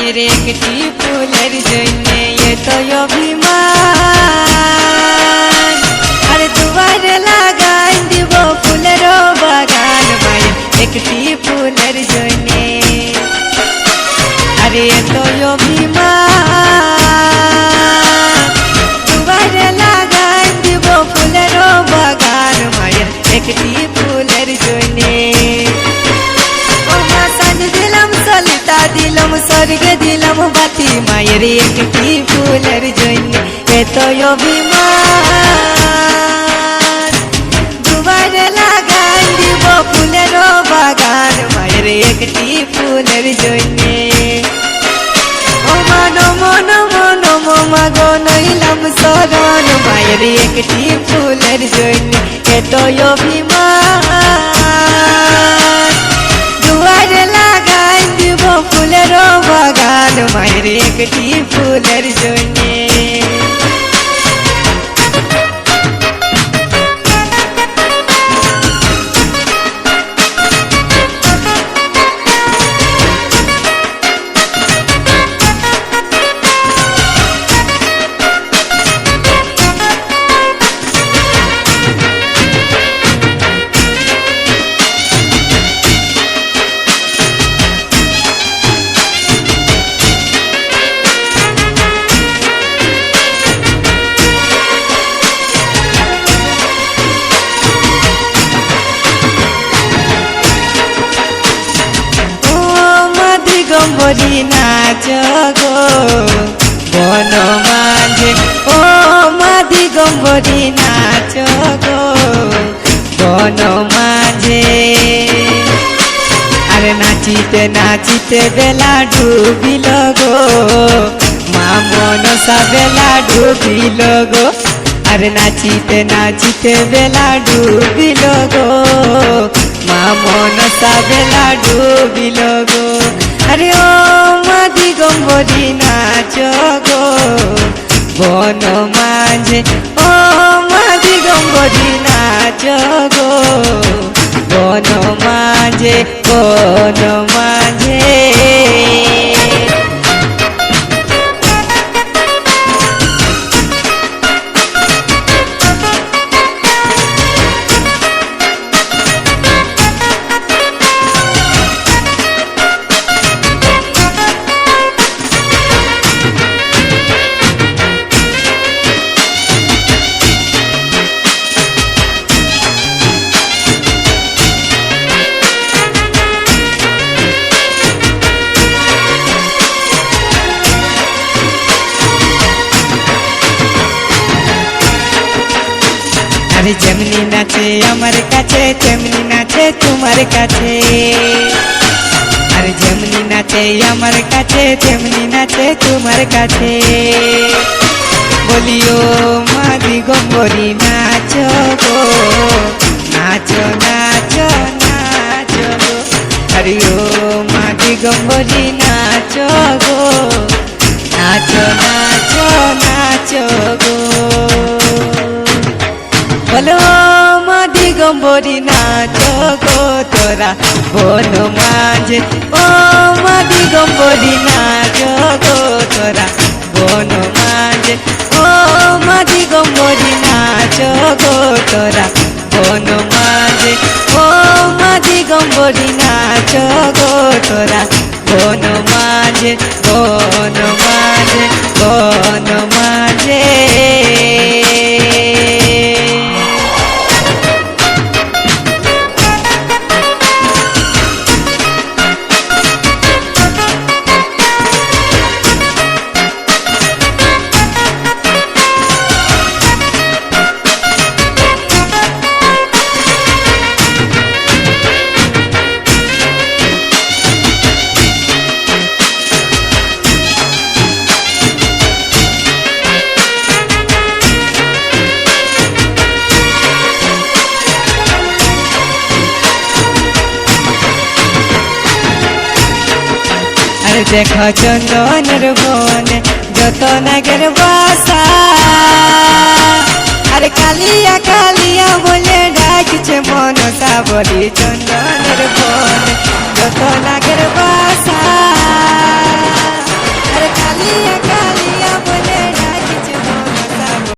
মায়ের একটি ফুলের জন্য এত অভিমান, আরে দুয়ারে লাগাই দিব ফুলের বাগান মায়ের একটি ফুলের জন্য। আরে এত অভিমান, দুয়ারে লাগাই দিব ফুলের বাগান মায়ের একটি ফুলের জন্য। দিলাম স্বর্গে দিলাম বাতি মায়ের একটি ফুলের জন্য এত অভিমান, দুবারে লাগাই দিব ফুলের বাগান মায়ের একটি ফুলের জন্য। ও মানো মনো মনো মাগো নইলাম শরণ মায়ের একটি ফুলের জন্য এত অভিমান, দুয়ারে লাগাই দিব ফুলের বাগান মায়ের একটি ফুলের জন্য। দিগম্বরী নাচ গো বন মাঝে, ও মা দিগম্বরী নাচ গো বন মাঝে। আরে নাচিতে নাচিতে বেলা ডুবিল গো মা মনসা বেলা ডুবিল গো। আরে নাচিতে নাচিতে বেলা ডুবিল গো মা মনসা বেলা ডুবিল গো। আরে ও মা দিগম্বরী নাচ গো বন মাঝে, ও মা দিগম্বরী নাচ গো বন মাঝে বন মাঝে। আরে যেমনি নাচে আমার কাছে তেমনি নাচে তোমার কাছে, আরে যেমনি নাচে আমার কাছে তেমনি নাচে তোমার কাছে। বলিও মা দিগম্বরী নাচ গো নাচ নাচ নাচ গো। আরে ও মা দিগম্বরী নাচ গো নাচ নাচ নাচ গো। বলো মা দিগম্বরী নাচ গো তোরা বন মাঝে, ও মা দিগম্বরী নাচ গো তোরা বন মাঝে, ও মা দিগম্বরী নাচ গো তোরা বন মাঝে, ও মা দিগম্বরী নাচ গো তোরা বন মাঝে বন মাঝে বন মাঝে। দেখো চন্দনের বনে যত নাগের বাসা, আরে কালিয়া কালিয়া বলে ডাকছে মনসা বলি চন্দনের বনে যত নাগের